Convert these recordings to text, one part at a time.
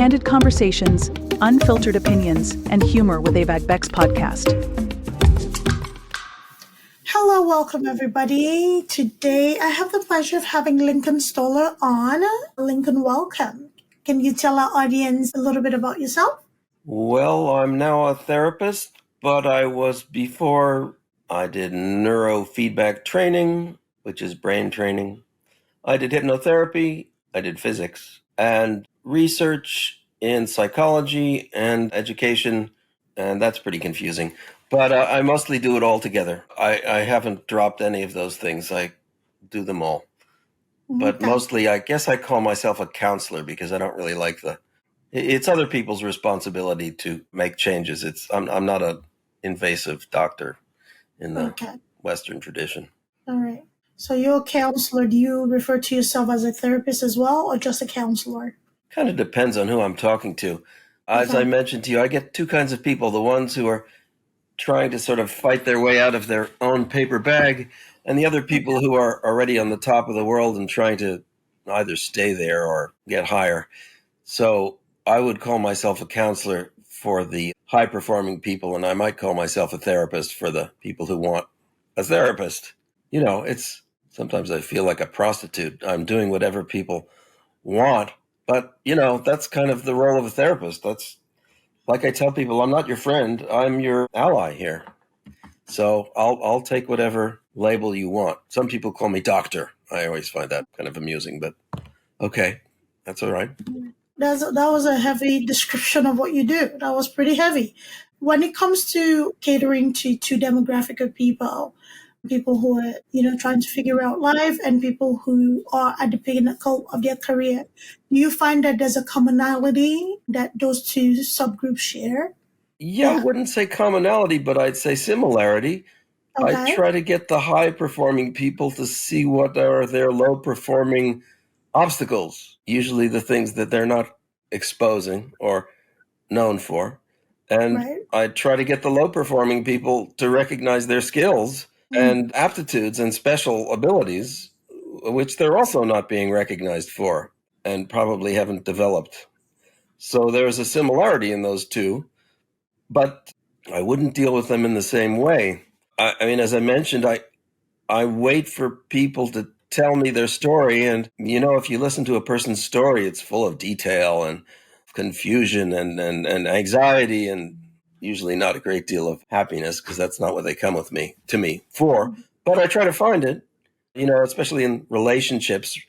candid conversations, unfiltered opinions, and humor with Abeg's podcast. Hello, welcome everybody. Today I have the pleasure of having Lincoln Stoller on. Lincoln, welcome. Can you tell our audience a little bit about yourself? Well, I'm now a therapist, but before I did neurofeedback training, which is brain training. I did hypnotherapy, I did physics, and research in psychology and education, and that's pretty confusing. But I mostly do it all together. I haven't dropped any of those things. I do them all. But mostly, I guess I call myself a counselor because I don't really like it's other people's responsibility to make changes. I'm not an invasive doctor in the Western tradition. All right. So you're a counselor. Do you refer to yourself as a therapist as well, or just a counselor? Kind of depends on who I'm talking to. As I mentioned to you, I get two kinds of people. The ones who are trying to sort of fight their way out of their own paper bag, and the other people who are already on the top of the world and trying to either stay there or get higher. So I would call myself a counselor for the high-performing people, and I might call myself a therapist for the people who want a therapist. You know, sometimes I feel like a prostitute. I'm doing whatever people want, but, that's kind of the role of a therapist. That's like I tell people, I'm not your friend. I'm your ally here. So I'll take whatever label you want. Some people call me doctor. I always find that kind of amusing, but okay, that's all right. That was a heavy description of what you do. That was pretty heavy. When it comes to catering to two demographic of people who are, trying to figure out life and people who are at the pinnacle of their career, do you find that there's a commonality that those two subgroups share? Yeah, I wouldn't say commonality, but I'd say similarity. Okay. I try to get the high-performing people to see what are their low-performing obstacles, usually the things that they're not exposing or known for. And I try to get the low-performing people to recognize their skills and aptitudes and special abilities, which they're also not being recognized for and probably haven't developed. So there's a similarity in those two, but I wouldn't deal with them in the same way. I mean, as I mentioned, I wait for people to tell me their story. And, if you listen to a person's story, it's full of detail and confusion and anxiety and usually not a great deal of happiness, because that's not what they come to me for. But I try to find it, especially in relationships.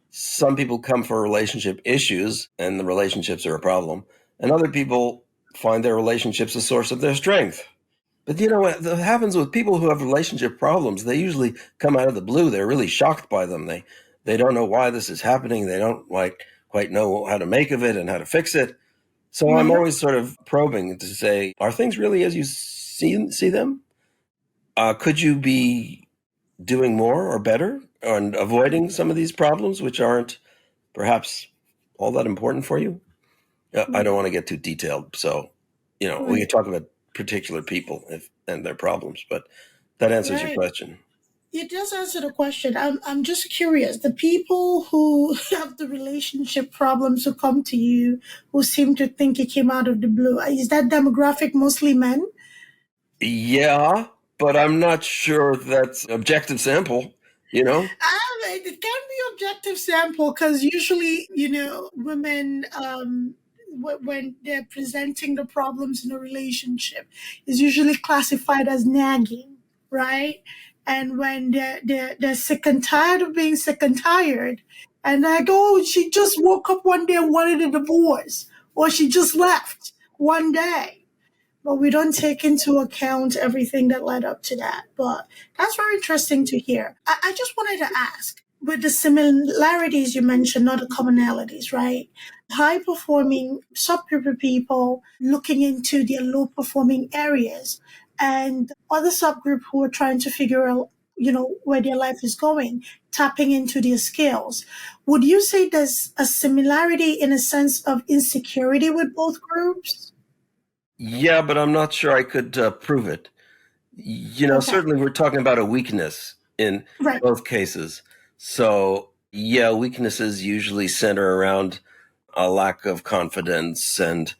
Some people come for relationship issues and the relationships are a problem. And other people find their relationships a source of their strength. But what happens with people who have relationship problems, they usually come out of the blue. They're really shocked by them. They don't know why this is happening. They don't quite know how to make of it and how to fix it. So I'm always sort of probing to say, are things really as you see them? Could you be doing more or better and avoiding some of these problems, which aren't perhaps all that important for you? I don't want to get too detailed. So, we can talk about particular people and their problems, but that answers your question. It does answer the question. I'm just curious. The people who have the relationship problems who come to you, who seem to think it came out of the blue, is that demographic mostly men? Yeah, but I'm not sure that's objective sample, It can be objective sample because usually, women, when they're presenting the problems in a relationship, is usually classified as nagging, right? And when they're sick and tired of being sick and tired, and like, oh, she just woke up one day and wanted a divorce, or she just left one day. But we don't take into account everything that led up to that. But that's very interesting to hear. I just wanted to ask, with the similarities you mentioned, not the commonalities, right? High-performing subgroup of people looking into their low-performing areas, and other subgroup who are trying to figure out, where their life is going, tapping into their skills. Would you say there's a similarity in a sense of insecurity with both groups? Yeah, but I'm not sure I could prove it. Certainly we're talking about a weakness in both cases. So, yeah, weaknesses usually center around a lack of confidence and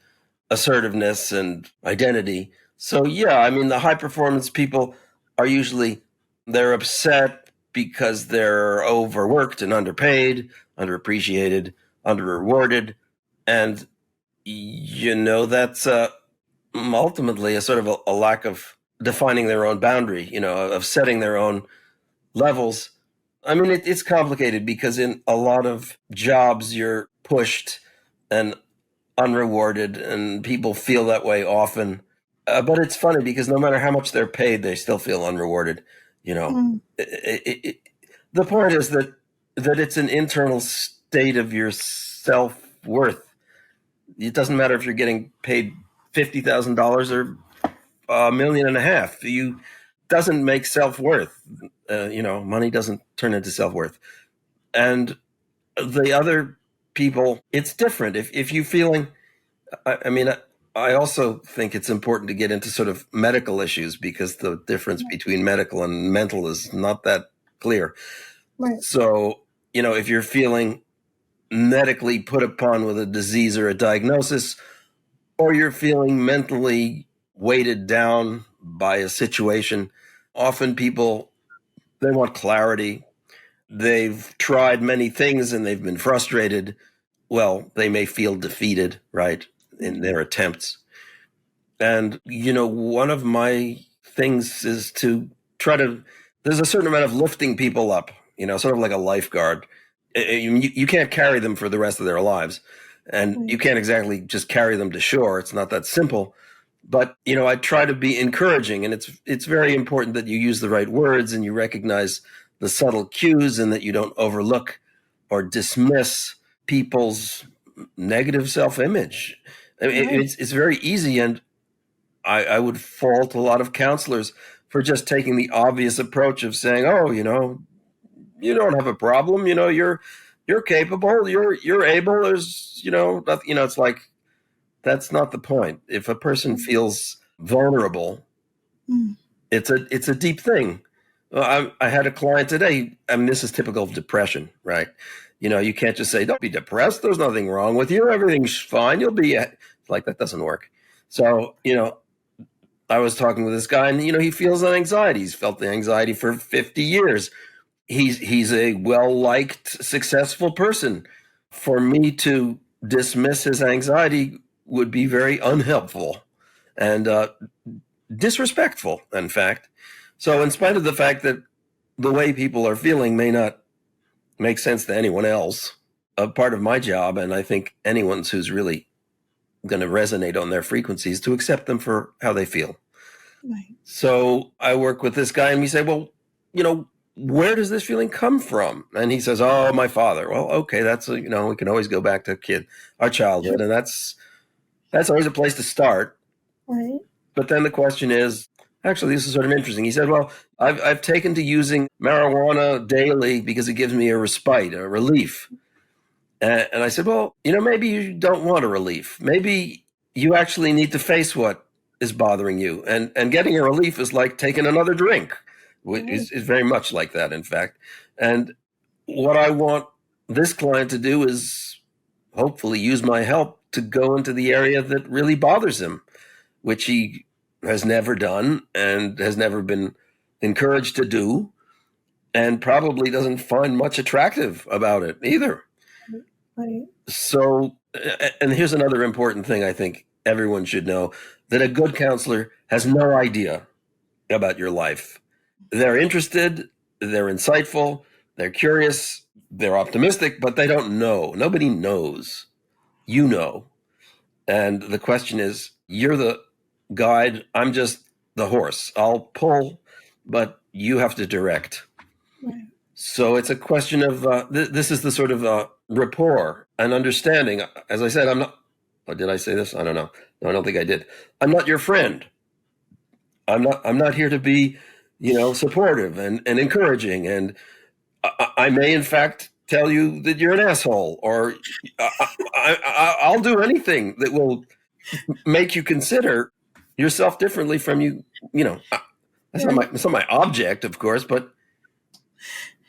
assertiveness and identity. So yeah, I mean, the high performance people are usually, they're upset because they're overworked and underpaid, underappreciated, underrewarded. And, that's ultimately a sort of a lack of defining their own boundary, of setting their own levels. I mean, it's complicated because in a lot of jobs, you're pushed and unrewarded, and people feel that way often. But it's funny because no matter how much they're paid, they still feel unrewarded. Mm. The point is that it's an internal state of your self-worth. It doesn't matter if you're getting paid $50,000 or $1.5 million. You doesn't make self-worth. Money doesn't turn into self-worth. And the other people, it's different. If you feeling, I mean, I also think it's important to get into sort of medical issues because the difference between medical and mental is not that clear. Right. So, if you're feeling medically put upon with a disease or a diagnosis, or you're feeling mentally weighted down by a situation, often people, they want clarity. They've tried many things and they've been frustrated. Well, they may feel defeated, right, in their attempts. And, one of my things is to try to, there's a certain amount of lifting people up, sort of like a lifeguard. You can't carry them for the rest of their lives. And you can't exactly just carry them to shore. It's not that simple. But, I try to be encouraging. And it's very important that you use the right words and you recognize the subtle cues and that you don't overlook or dismiss people's negative self-image. I mean, it's very easy. And I would fault a lot of counselors for just taking the obvious approach of saying, oh, you don't have a problem. You're capable. You're able. There's, it's like, that's not the point. If a person feels vulnerable, it's a deep thing. I had a client today. I mean, this is typical of depression, right? You can't just say, don't be depressed. There's nothing wrong with you. Everything's fine. You'll be like, that doesn't work. So, I was talking with this guy and, he feels an anxiety. He's felt the anxiety for 50 years. He's a well-liked, successful person. For me to dismiss his anxiety would be very unhelpful and disrespectful, in fact. So in spite of the fact that the way people are feeling may not make sense to anyone else, a part of my job, and I think anyone's who's really going to resonate on their frequencies, to accept them for how they feel. Right. So I work with this guy and we say, well, where does this feeling come from? And he says, oh, my father. Well, okay, that's, we can always go back to our childhood. And that's always a place to start. Right. But then the question is, actually, this is sort of interesting. He said, well, I've taken to using marijuana daily because it gives me a respite, a relief. And I said, well, maybe you don't want a relief. Maybe you actually need to face what is bothering you. And getting a relief is like taking another drink. Is very much like that, in fact. And what I want this client to do is hopefully use my help to go into the area that really bothers him, which he has never done and has never been encouraged to do, and probably doesn't find much attractive about it either. Right. So, and here's another important thing I think everyone should know, that a good counselor has no idea about your life. They're interested, they're insightful, they're curious, they're optimistic, but they don't know. Nobody knows. You know. And the question is, you're the guide, I'm just the horse. I'll pull, but you have to direct. Right. So it's a question of, this is the sort of rapport and understanding. As I said, I'm not, did I say this? I don't know. No, I don't think I did. I'm not your friend. I'm not here to be, supportive and encouraging. And I may, in fact, tell you that you're an asshole, or I'll do anything that will make you consider yourself differently from you. That's not my object, of course, but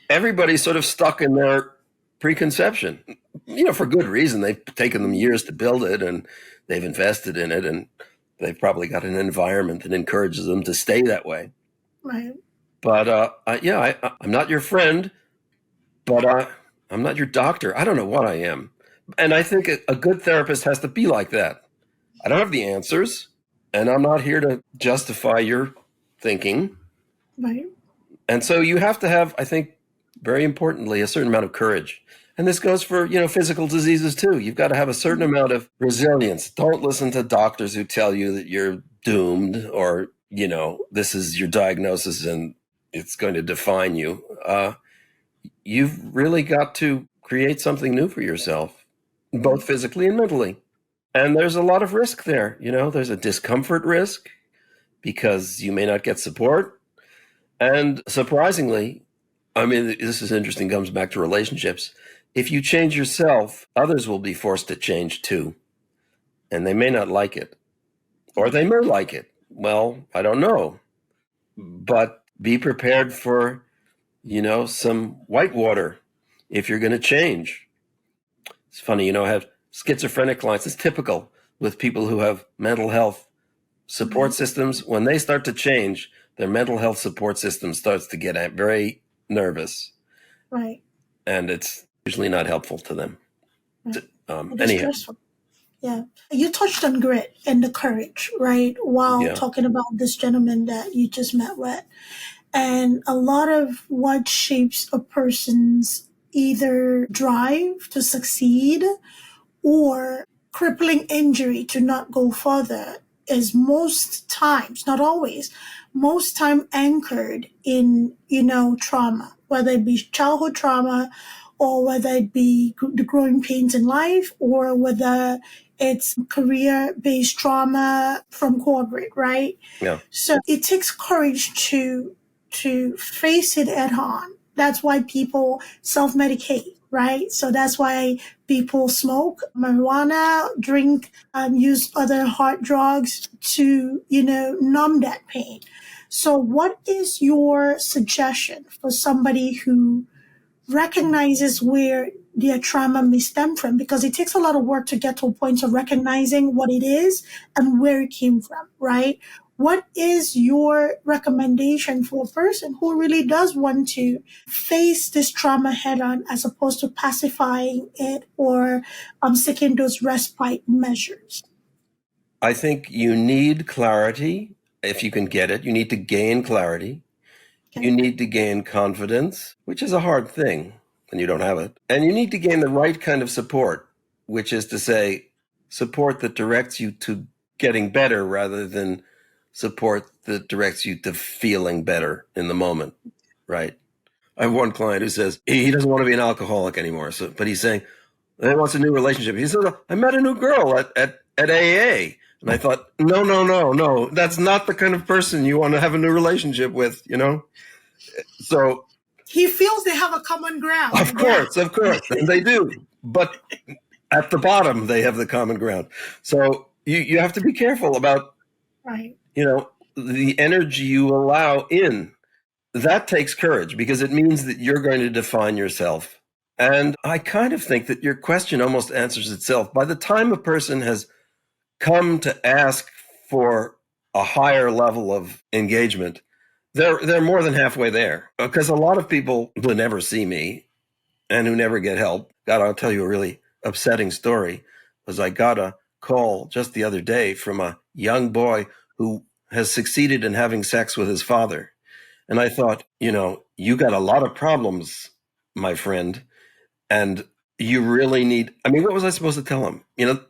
everybody's sort of stuck in their preconception. for good reason. They've taken them years to build it, and they've invested in it, and they've probably got an environment that encourages them to stay that way. Right. But I'm not your friend, but I'm not your doctor. I don't know what I am. And I think a good therapist has to be like that. I don't have the answers, and I'm not here to justify your thinking. Right. And so you have to have, I think, very importantly, a certain amount of courage. And this goes for, physical diseases too. You've got to have a certain amount of resilience. Don't listen to doctors who tell you that you're doomed or, this is your diagnosis and it's going to define you. You've really got to create something new for yourself, both physically and mentally. And there's a lot of risk there. There's a discomfort risk because you may not get support. And surprisingly, this is interesting, comes back to relationships. If you change yourself, others will be forced to change too. And they may not like it. Or they may like it. Well, I don't know. But be prepared for, some whitewater if you're going to change. It's funny, I have schizophrenic clients. It's typical with people who have mental health support systems. When they start to change, their mental health support system starts to get very nervous. Right. And it's usually not helpful to them. Right. Anyhow. Stressful. Yeah. You touched on grit and the courage, right? While talking about this gentleman that you just met with. And a lot of what shapes a person's either drive to succeed or crippling injury to not go further is most times, not always, most time anchored in, trauma, whether it be childhood trauma or whether it be the growing pains in life or whether it's career-based trauma from corporate, right? Yeah. So it takes courage to face it head on. That's why people self-medicate, right? So that's why people smoke marijuana, drink, use other hard drugs to, numb that pain. So what is your suggestion for somebody who recognizes where their trauma may stem from? Because it takes a lot of work to get to a point of recognizing what it is and where it came from, right? What is your recommendation for a person who really does want to face this trauma head on as opposed to pacifying it or seeking those respite measures? I think you need clarity. If you can get it, you need to gain clarity. Okay. You need to gain confidence, which is a hard thing when you don't have it. And you need to gain the right kind of support, which is to say, support that directs you to getting better rather than support that directs you to feeling better in the moment, right? I have one client who says he doesn't want to be an alcoholic anymore, but he's saying he wants a new relationship. He said, I met a new girl at AA. And I thought, no, that's not the kind of person you want to have a new relationship with, So he feels they have a common ground. Of course, and they do. But at the bottom, they have the common ground. So you have to be careful about, right. The energy you allow in. That takes courage because it means that you're going to define yourself. And I kind of think that your question almost answers itself. By the time a person has come to ask for a higher level of engagement, they're more than halfway there. Because a lot of people who never see me and who never get help, God, I'll tell you a really upsetting story, was I got a call just the other day from a young boy who has succeeded in having sex with his father. And I thought, you got a lot of problems, my friend, and you really need, what was I supposed to tell him?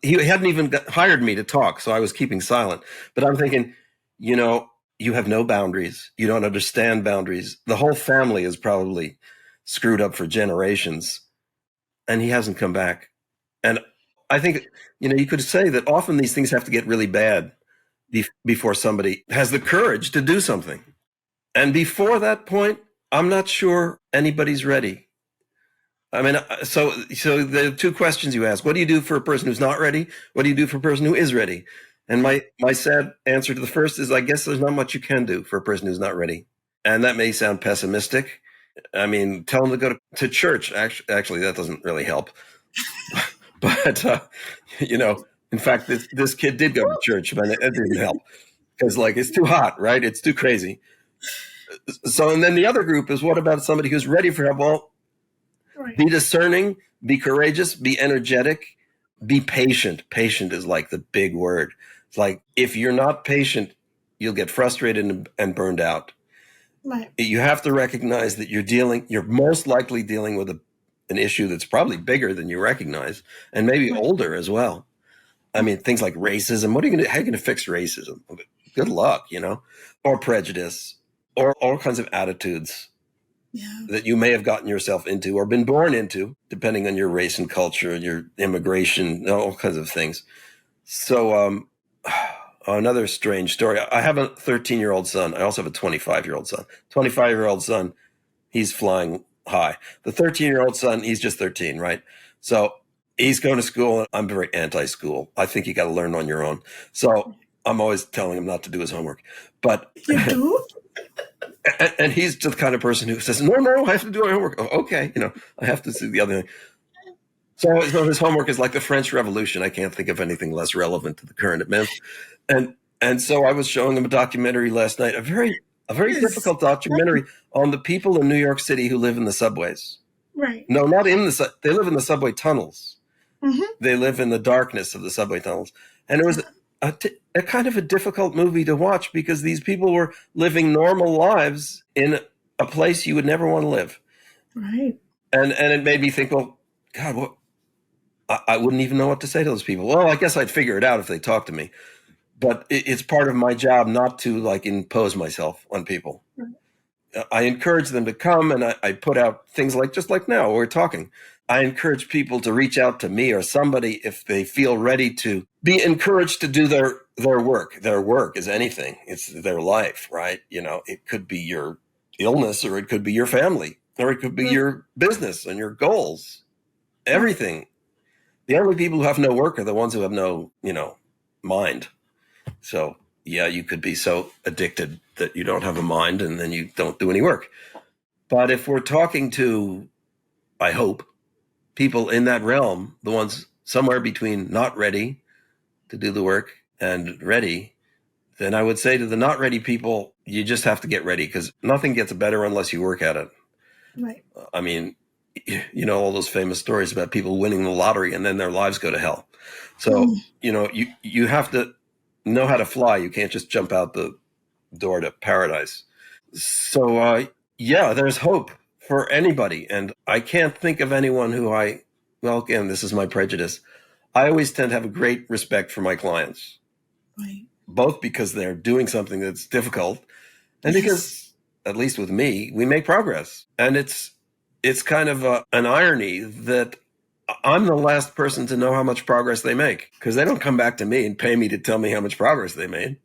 He hadn't even hired me to talk, so I was keeping silent. But I'm thinking, you have no boundaries. You don't understand boundaries. The whole family is probably screwed up for generations, and he hasn't come back. And I think, you could say that often these things have to get really bad before somebody has the courage to do something. And before that point, I'm not sure anybody's ready. So the two questions you ask: what do you do for a person who's not ready? What do you do for a person who is ready? And my sad answer to the first is, I guess there's not much you can do for a person who's not ready. And that may sound pessimistic. Tell them to go to church. Actually, that doesn't really help. But, in fact, this kid did go to church, but it didn't help because, like, it's too hot, right? It's too crazy. So, and then the other group is, what about somebody who's ready for help? Well, Right. be discerning, be courageous, be energetic, be patient. Patient is like the big word. It's like, if you're not patient, you'll get frustrated and burned out. Right. You have to recognize that you're most likely dealing with an issue that's probably bigger than you recognize, and maybe Right. older as well. I mean, things like racism. How are you going to fix racism? Good luck, or prejudice, or all kinds of attitudes Yeah. that you may have gotten yourself into or been born into, depending on your race and culture, your immigration, all kinds of things. So, another strange story. I have a 13-year-old son. I also have a 25-year-old son. 25-year-old son, he's flying high. The 13-year-old son, he's just 13, right? So he's going to school. I'm very anti-school. I think you got to learn on your own. So I'm always telling him not to do his homework. But You do? and he's the kind of person who says, no, I have to do my homework. Oh, okay, I have to do the other thing. So his homework is like the French Revolution. I can't think of anything less relevant to the current event. And so I was showing him a documentary last night, a very Yes. difficult documentary on the people in New York City who live in the subways. Right. No, not in they live in the subway tunnels. Mhm. They live in the darkness of the subway tunnels. And it was a kind of a difficult movie to watch because these people were living normal lives in a place you would never want to live. Right. And it made me think, well, God, what? I wouldn't even know what to say to those people. Well, I guess I'd figure it out if they talked to me. But it's part of my job not to like impose myself on people. Right. I encourage them to come, and I put out things just like now we're talking. I encourage people to reach out to me or somebody if they feel ready to be encouraged to do their work. Their work is anything. It's their life, right? It could be your illness, or it could be your family, or it could be your business and your goals. Everything. The only people who have no work are the ones who have no, mind. So, yeah, you could be so addicted that you don't have a mind and then you don't do any work. But if we're talking to, I hope, people in that realm, the ones somewhere between not ready to do the work and ready, then I would say to the not ready people, you just have to get ready because nothing gets better unless you work at it. Right. I mean, all those famous stories about people winning the lottery and then their lives go to hell. So, you have to know how to fly. You can't just jump out the door to paradise. So, there's hope for anybody. And I can't think of anyone who well, again, this is my prejudice. I always tend to have a great respect for my clients, Right. both because they're doing something that's difficult and because, at least with me, we make progress. And it's kind of an irony that I'm the last person to know how much progress they make because they don't come back to me and pay me to tell me how much progress they made.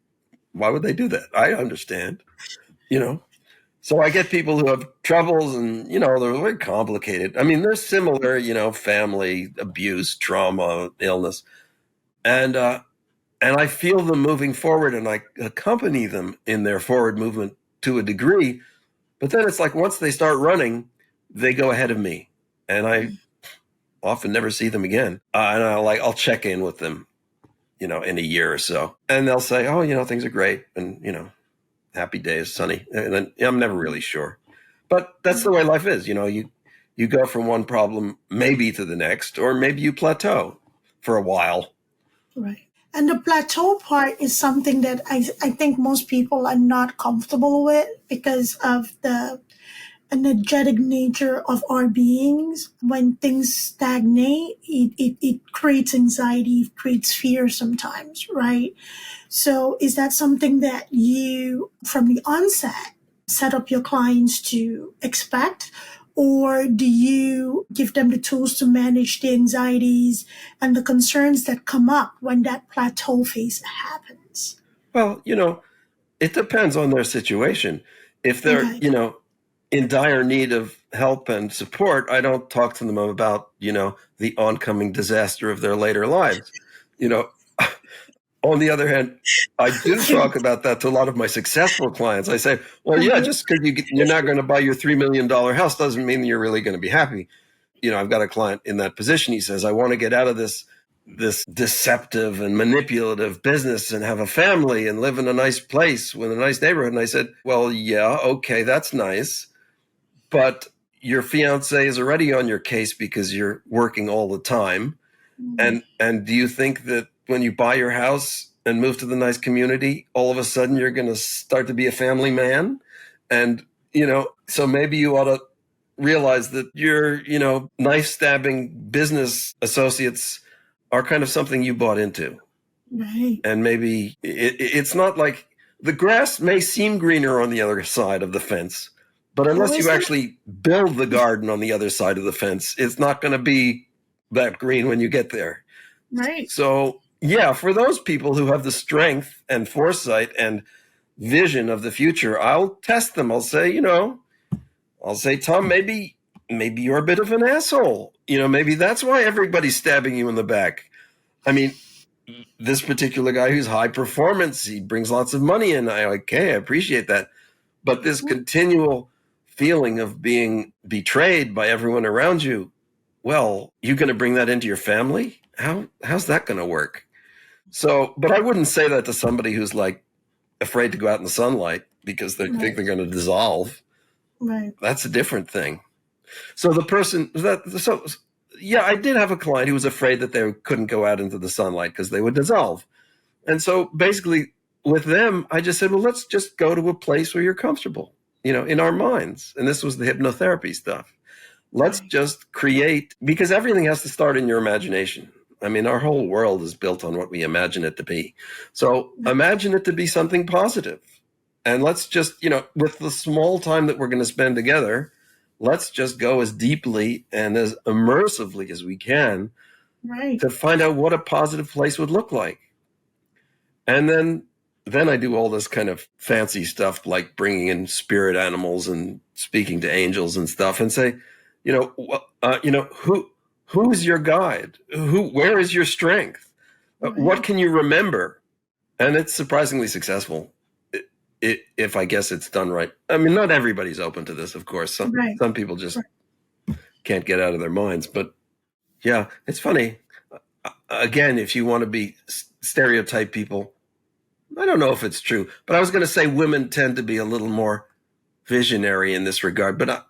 Why would they do that? I understand, So I get people who have troubles and, they're very complicated. I mean, they're similar, family, abuse, trauma, illness. And I feel them moving forward and I accompany them in their forward movement to a degree. But then it's like once they start running, they go ahead of me. And I often never see them again. And I'll check in with them, in a year or so. And they'll say, oh, things are great. And, happy days, sunny. And then I'm never really sure. But that's the way life is. You go from one problem maybe to the next, or maybe you plateau for a while. Right. And the plateau part is something that I think most people are not comfortable with because of the energetic nature of our beings. When things stagnate, it creates anxiety, it creates fear sometimes, right? So is that something that you, from the onset, set up your clients to expect? Or do you give them the tools to manage the anxieties and the concerns that come up when that plateau phase happens? Well, it depends on their situation. If they're, Okay. In dire need of help and support, I don't talk to them about, the oncoming disaster of their later lives. On the other hand, I do talk about that to a lot of my successful clients. I say, well, yeah, just because you're not going to buy your $3 million house doesn't mean you're really going to be happy. I've got a client in that position. He says, I want to get out of this deceptive and manipulative business and have a family and live in a nice place with a nice neighborhood. And I said, well, yeah, okay, that's nice. But your fiance is already on your case because you're working all the time. And do you think that when you buy your house and move to the nice community, all of a sudden you're going to start to be a family man? And, so maybe you ought to realize that your, knife stabbing business associates are kind of something you bought into. Right. And maybe it's not like the grass may seem greener on the other side of the fence, but unless you actually build the garden on the other side of the fence, it's not going to be that green when you get there. Right. So, yeah, for those people who have the strength and foresight and vision of the future, I'll test them. I'll say, Tom, maybe you're a bit of an asshole. Maybe that's why everybody's stabbing you in the back. I mean, this particular guy who's high performance, he brings lots of money in. I appreciate that. But this continual feeling of being betrayed by everyone around you, well, you're going to bring that into your family? How's that going to work? So, but I wouldn't say that to somebody who's like afraid to go out in the sunlight because they think they're going to dissolve. Right. That's a different thing. So I did have a client who was afraid that they couldn't go out into the sunlight because they would dissolve. And so basically with them, I just said, well, let's just go to a place where you're comfortable, in our minds. And this was the hypnotherapy stuff. Let's just create, because everything has to start in your imagination. I mean, our whole world is built on what we imagine it to be. So imagine it to be something positive. And let's just, with the small time that we're going to spend together, let's just go as deeply and as immersively as we can to find out what a positive place would look like. And then I do all this kind of fancy stuff like bringing in spirit animals and speaking to angels and stuff and say, who is your guide? Where is your strength? What can you remember? And it's surprisingly successful. If I guess it's done right. I mean, not everybody's open to this, of course. Some people just can't get out of their minds. But yeah, it's funny. Again, if you want to be stereotype people, I don't know if it's true, but I was going to say women tend to be a little more visionary in this regard. But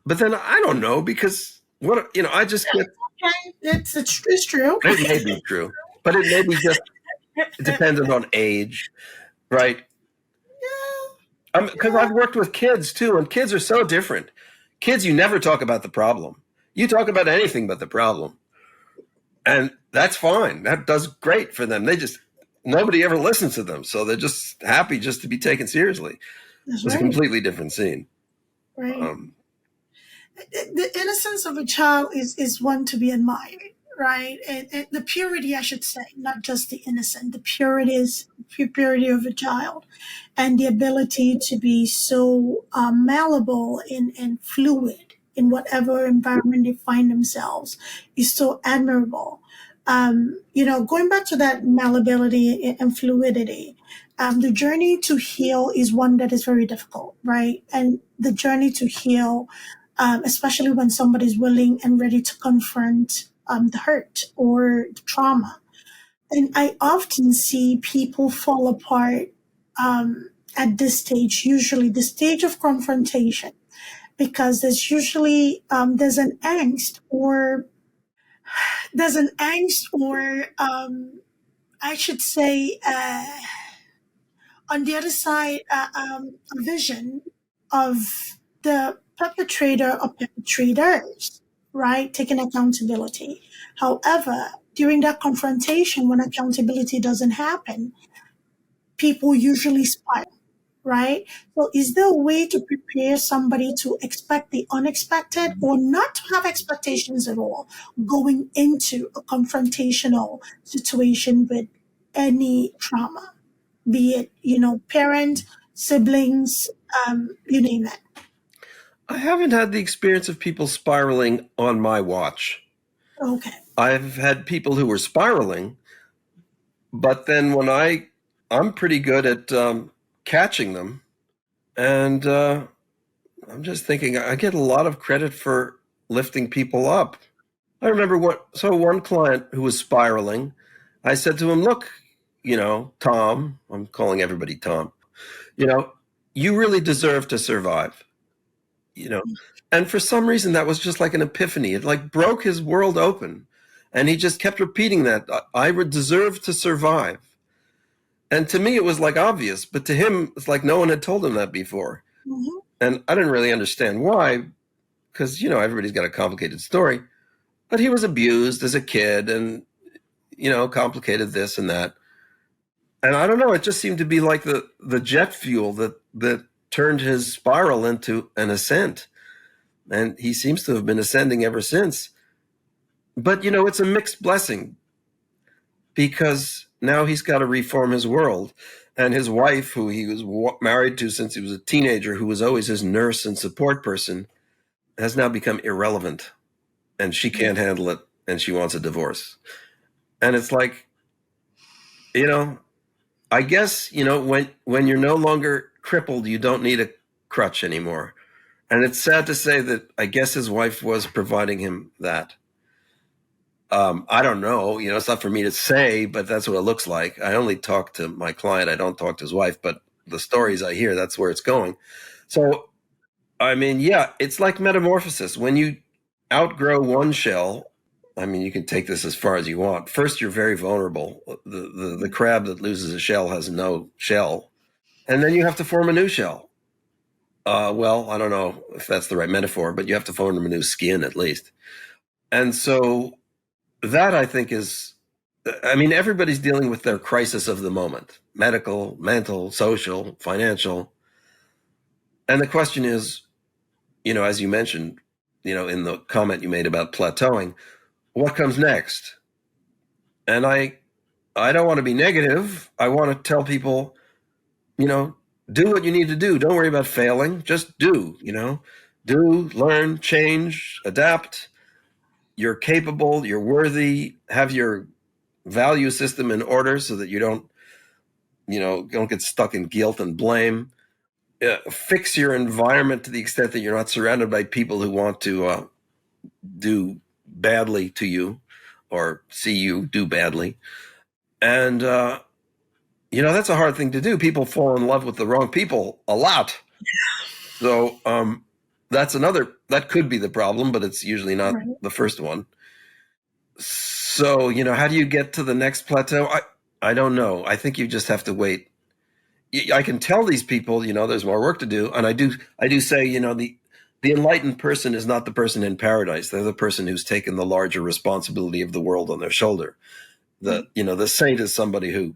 then I don't know, because I just get. Okay, it's true. It may be true, but it may be just dependent on age, right? Because I've worked with kids too, and kids are so different. Kids, you never talk about the problem. You talk about anything but the problem. And that's fine. That does great for them. Nobody ever listens to them. So they're just happy just to be taken seriously. It's a completely different scene. Right. The innocence of a child is one to be admired, right? And the purity, I should say, not just the innocent, the purity of a child, and the ability to be so malleable and fluid in whatever environment they find themselves is so admirable. Going back to that malleability and fluidity, the journey to heal is one that is very difficult, right? And the journey to heal, especially when somebody's willing and ready to confront the hurt or the trauma. And I often see people fall apart at this stage, usually the stage of confrontation, because there's usually there's an angst or I should say on the other side a vision of the perpetrator or perpetrators, right, taking accountability. However, during that confrontation, when accountability doesn't happen, people usually spiral, right? So is there a way to prepare somebody to expect the unexpected or not to have expectations at all going into a confrontational situation with any trauma, be it, parent, siblings, you name it? I haven't had the experience of people spiraling on my watch. Okay. I've had people who were spiraling, but then when I'm pretty good at catching them. And I'm just thinking, I get a lot of credit for lifting people up. I remember one client who was spiraling, I said to him, look, Tom, I'm calling everybody Tom, you really deserve to survive, And for some reason, that was just like an epiphany. It like broke his world open. And he just kept repeating that I would deserve to survive. And to me, it was like obvious, but to him, it's like no one had told him that before. Mm-hmm. And I didn't really understand why, because, everybody's got a complicated story. But he was abused as a kid and, complicated this and that. And I don't know, it just seemed to be like the jet fuel that turned his spiral into an ascent. And he seems to have been ascending ever since. But, it's a mixed blessing because now he's got to reform his world. And his wife, who he was married to since he was a teenager, who was always his nurse and support person, has now become irrelevant. And she can't handle it. And she wants a divorce. And it's like, I guess, when you're no longer crippled, you don't need a crutch anymore. And it's sad to say that I guess his wife was providing him that. I don't know, it's not for me to say, but that's what it looks like. I only talk to my client. I don't talk to his wife, but the stories I hear, that's where it's going. So, I mean, yeah, it's like metamorphosis. When you outgrow one shell, I mean, you can take this as far as you want. First, you're very vulnerable. The crab that loses a shell has no shell. And then you have to form a new shell. Well, I don't know if that's the right metaphor, but you have to form a new skin at least. And so that, I think, everybody's dealing with their crisis of the moment, medical, mental, social, financial. And the question is, as you mentioned, in the comment you made about plateauing, what comes next? And I don't want to be negative. I want to tell people, do what you need to do. Don't worry about failing. Just do, do, learn, change, adapt. You're capable, you're worthy, have your value system in order so that you don't get stuck in guilt and blame. Fix your environment to the extent that you're not surrounded by people who want to do badly to you or see you do badly. And, that's a hard thing to do. People fall in love with the wrong people a lot. So that could be the problem, but it's usually not the first one. So, how do you get to the next plateau? I don't know. I think you just have to wait. I can tell these people, there's more work to do. And I do say, the enlightened person is not the person in paradise. They're the person who's taken the larger responsibility of the world on their shoulder. The saint is somebody who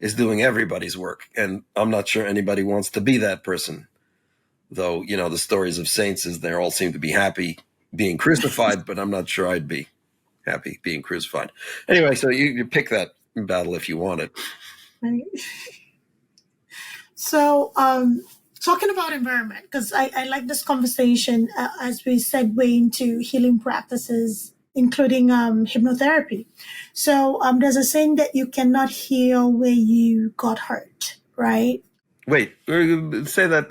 is doing everybody's work. And I'm not sure anybody wants to be that person. Though, the stories of saints is they all seem to be happy being crucified, but I'm not sure I'd be happy being crucified. Anyway, so you pick that battle if you want it. Right. So, talking about environment, because I like this conversation as we segue into healing practices, including hypnotherapy. So, there's a saying that you cannot heal where you got hurt, right? Wait, say that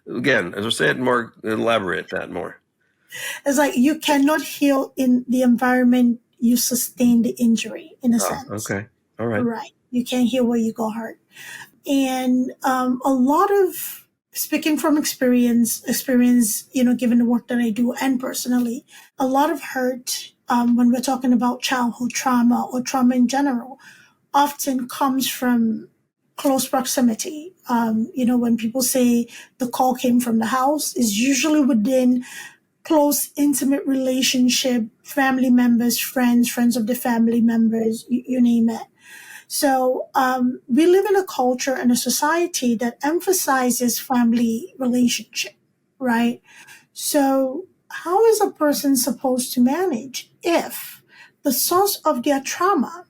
again. As I say it more, elaborate that more. It's like you cannot heal in the environment you sustained the injury, in a sense. Okay. All right. Right. You can't heal where you got hurt. And a lot of, speaking from experience, given the work that I do and personally, a lot of hurt, when we're talking about childhood trauma or trauma in general, often comes from close proximity. When people say the call came from the house, is usually within close, intimate relationship, family members, friends of the family members, you name it. So we live in a culture and a society that emphasizes family relationship, right? So how is a person supposed to manage if the source of their trauma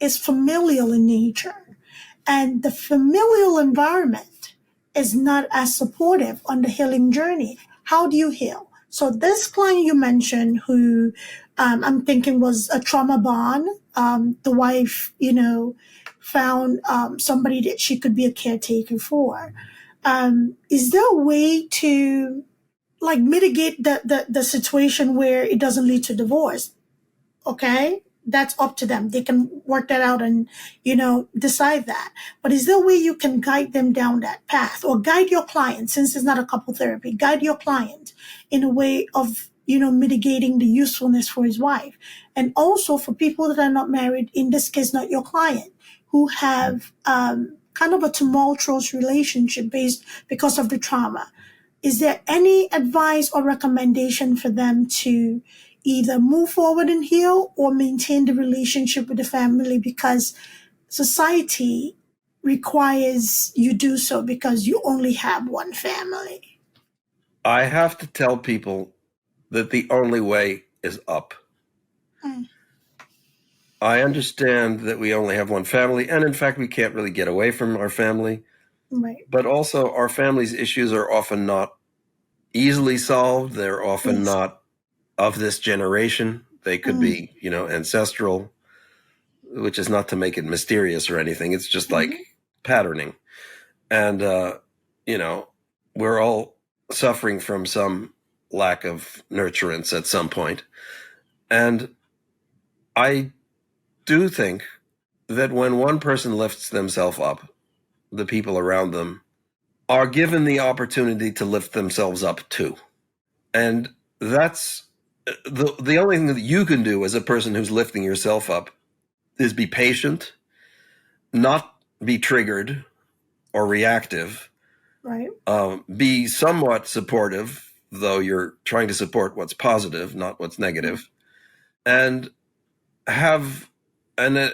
is familial in nature and the familial environment is not as supportive on the healing journey? How do you heal? So this client you mentioned who I'm thinking was a trauma bond, the wife, found somebody that she could be a caretaker for. Is there a way to like mitigate the situation where it doesn't lead to divorce. Okay, that's up to them. They can work that out and, decide that. But is there a way you can guide them down that path, or guide your client, since it's not a couple therapy, guide your client in a way of, mitigating the usefulness for his wife? And also for people that are not married, in this case, not your client, who have kind of a tumultuous relationship because of the trauma. Is there any advice or recommendation for them to either move forward and heal, or maintain the relationship with the family because society requires you do so because you only have one family? I have to tell people that the only way is up. Mm. I understand that we only have one family, and in fact, we can't really get away from our family. Right. But also, our family's issues are often not easily solved. They're often Yes. not of this generation. They could be, ancestral, which is not to make it mysterious or anything. It's just like patterning. And, we're all suffering from some lack of nurturance at some point. And I do think that when one person lifts themselves up, the people around them are given the opportunity to lift themselves up too. And that's the only thing that you can do as a person who's lifting yourself up is be patient, not be triggered or reactive, Right. be somewhat supportive, though you're trying to support what's positive, not what's negative, and have an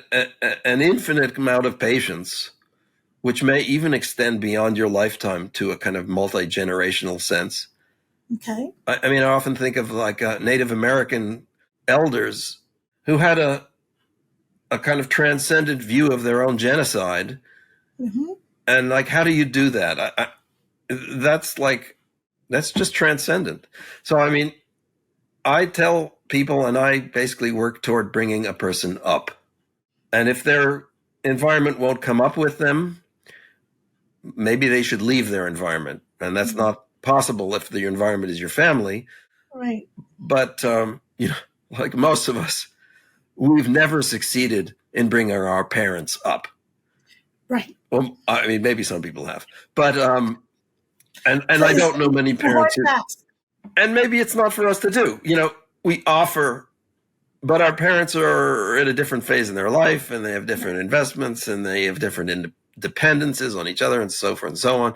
infinite amount of patience, which may even extend beyond your lifetime to a kind of multi-generational sense. Okay. I mean, I often think of like Native American elders who had a kind of transcendent view of their own genocide. Mm-hmm. And like, how do you do that? That's just transcendent. So, I mean, I tell people, and I basically work toward bringing a person up. And if their environment won't come up with them, maybe they should leave their environment. And that's not possible if the environment is your family. Right. But, like most of us, we've never succeeded in bringing our parents up. Right. Well, I mean, maybe some people have, but, and I don't know many parents who, and maybe it's not for us to do. We offer, but our parents are at a different phase in their life, and they have different investments, and they have different dependencies on each other, and so forth and so on.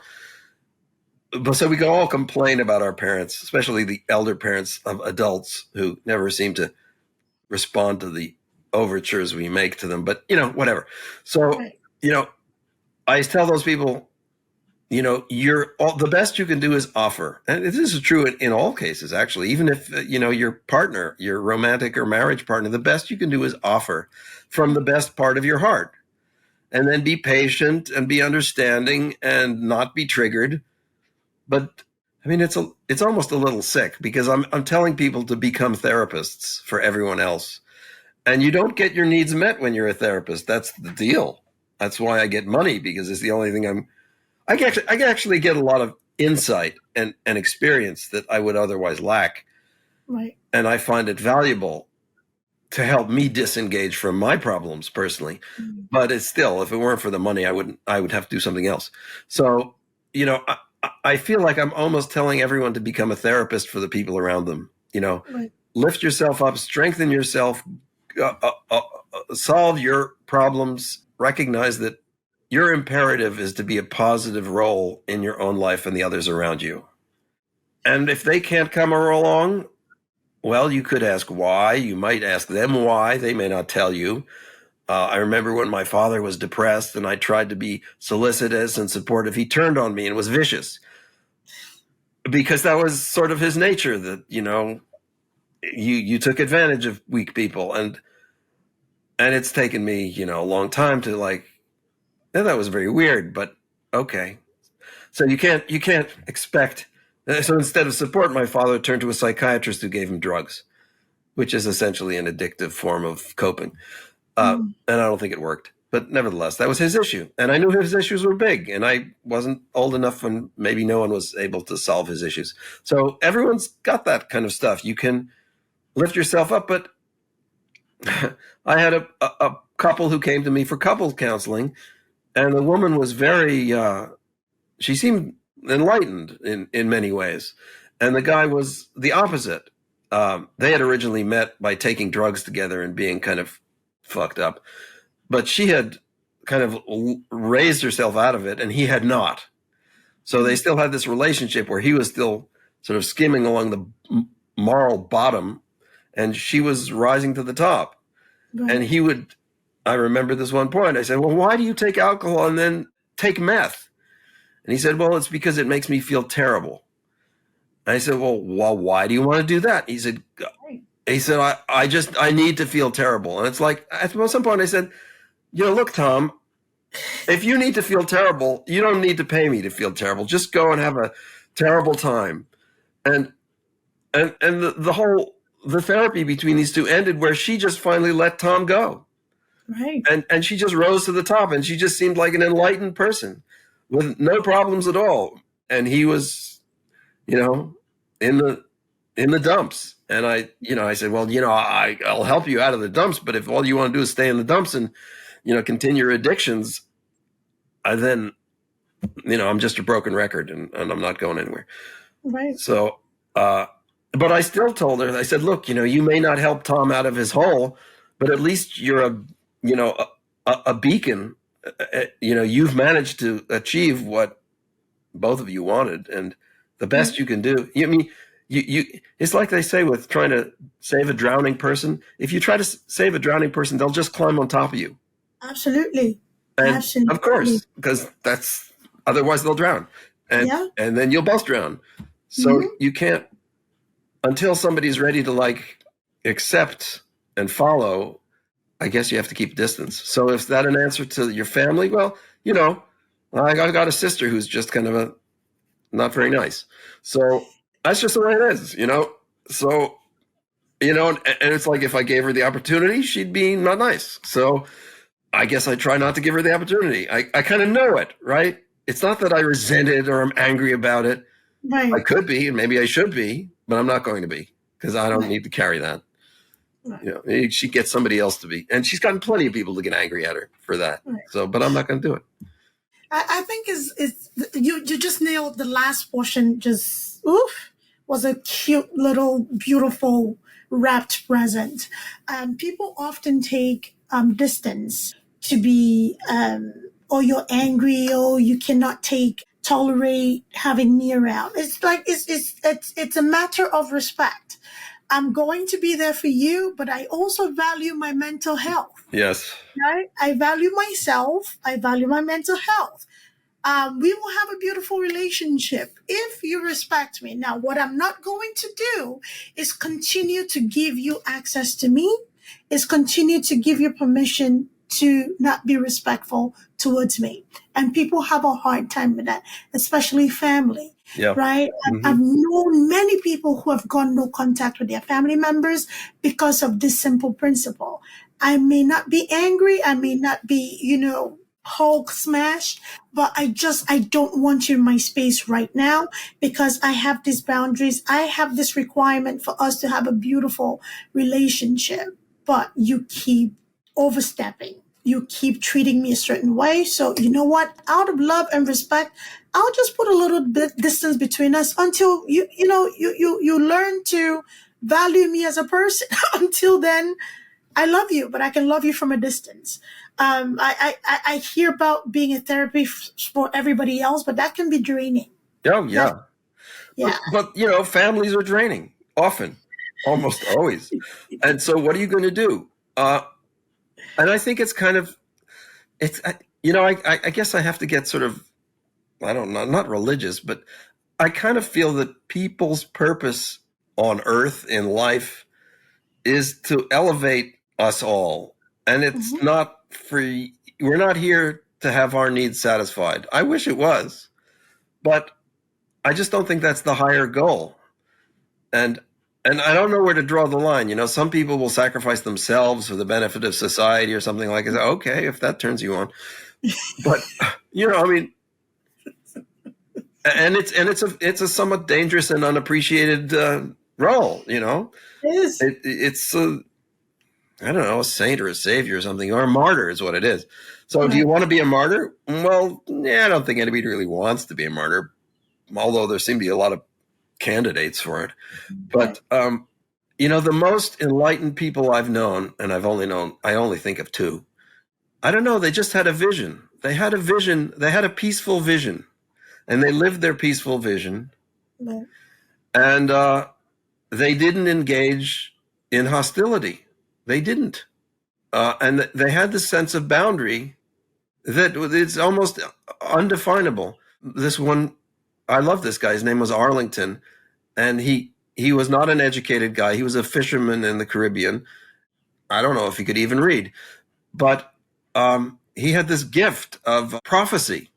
But so we can all complain about our parents, especially the elder parents of adults who never seem to respond to the overtures we make to them. But, whatever. So, Right. I tell those people, the best you can do is offer. And this is true in all cases, actually. Even if, your partner, your romantic or marriage partner, the best you can do is offer from the best part of your heart. And then be patient and be understanding and not be triggered. But I mean, it's almost a little sick, because I'm telling people to become therapists for everyone else. And you don't get your needs met when you're a therapist. That's the deal. That's why I get money, because it's the only thing I can actually get a lot of insight and experience that I would otherwise lack. Right. And I find it valuable to help me disengage from my problems personally. But it's still, if it weren't for the money, I would have to do something else. So, I feel like I'm almost telling everyone to become a therapist for the people around them. Right. Lift yourself up, strengthen yourself, solve your problems, recognize that your imperative is to be a positive role in your own life and the others around you. And if they can't come along, well, you could ask why. You might ask them why. They may not tell you. I remember when my father was depressed and I tried to be solicitous and supportive, he turned on me and was vicious, because that was sort of his nature, that, you took advantage of weak people. And it's taken me, a long time to that was very weird, but okay. So you can't expect. So instead of support, my father turned to a psychiatrist who gave him drugs, which is essentially an addictive form of coping. And I don't think it worked. but nevertheless, that was his issue. And I knew his issues were big, and I wasn't old enough when maybe no one was able to solve his issues. So everyone's got that kind of stuff. You can lift yourself up, but I had a couple who came to me for couples counseling, and the woman was very, she seemed enlightened in many ways. And the guy was the opposite. They had originally met by taking drugs together and being kind of fucked up. But she had kind of raised herself out of it, and he had not. So they still had this relationship where he was still sort of skimming along the moral bottom, and she was rising to the top. Right. And he would, I remember this one point, I said, well, why do you take alcohol and then take meth? And he said, well, it's because it makes me feel terrible. And I said, well, why do you want to do that? He said, I need to feel terrible. And it's like, at some point I said, look, Tom, if you need to feel terrible, you don't need to pay me to feel terrible. Just go and have a terrible time. And the therapy between these two ended where she just finally let Tom go. Right. And she just rose to the top, and she just seemed like an enlightened person with no problems at all. And he was, in the dumps. And I said, well, I'll help you out of the dumps, but if all you want to do is stay in the dumps and, continue your addictions, then, I'm just a broken record and I'm not going anywhere. Right. So, but I still told her, I said, look, you may not help Tom out of his hole, but at least you're a beacon. You've managed to achieve what both of you wanted, and the best you can do. It's like they say with trying to save a drowning person. If you try to save a drowning person, they'll just climb on top of you. Absolutely. And Absolutely. Of course, because otherwise they'll drown. And then you'll both drown. So you can't, until somebody's ready to accept and follow, I guess you have to keep distance. So is that an answer to your family? Well, I got a sister who's just kind of not very nice. So that's just the way it is, So, and it's like if I gave her the opportunity, she'd be not nice. So I guess I try not to give her the opportunity. I kind of know it, right? It's not that I resent it or I'm angry about it. Right. I could be, and maybe I should be, but I'm not going to be because I don't need to carry that. Right. She gets somebody else to be, and she's gotten plenty of people to get angry at her for that. Right. So, but I'm not going to do it. I think you just nailed the last portion. Just was a cute little beautiful wrapped present. People often take distance to be, or you're angry, or you cannot tolerate having me around. It's like it's a matter of respect. I'm going to be there for you, but I also value my mental health. Yes. Right? I value myself. I value my mental health. We will have a beautiful relationship if you respect me. Now, what I'm not going to do is continue to give you access to me, is continue to give you permission to not be respectful towards me. And people have a hard time with that, especially family. Yeah. Right? Mm-hmm. I've known many people who have gone no contact with their family members because of this simple principle. I may not be angry. I may not be, Hulk smash, but I don't want you in my space right now because I have these boundaries. I have this requirement for us to have a beautiful relationship, but you keep overstepping. You keep treating me a certain way. So you know what? Out of love and respect, I'll just put a little bit distance between us until you learn to value me as a person. Until then, I love you, but I can love you from a distance. I hear about being a therapy for everybody else, but that can be draining. Oh, yeah. But families are draining often, almost always. And so what are you going to do? And I think it's kind of, I guess I have to get sort of, I don't know, not religious, but I kind of feel that people's purpose on earth in life is to elevate us all. And it's not free. We're not here to have our needs satisfied. I wish it was, but I just don't think that's the higher goal. And And I don't know where to draw the line. Some people will sacrifice themselves for the benefit of society or something like that. Okay, if that turns you on. But, I mean, and it's a somewhat dangerous and unappreciated role, It is. It's I don't know, a saint or a savior or something, or a martyr is what it is. So do you Right. want to be a martyr? Well, yeah, I don't think anybody really wants to be a martyr, although there seem to be a lot of candidates for it. But, the most enlightened people I've known, and I only think of two. I don't know, they just had a vision. They had a vision. They had a peaceful vision, and they lived their peaceful vision. Right. And they didn't engage in hostility. They didn't. And they had this sense of boundary that it's almost undefinable. This one, I love this guy. His name was Arlington, and he was not an educated guy. He was a fisherman in the Caribbean. I don't know if he could even read, but he had this gift of prophecy.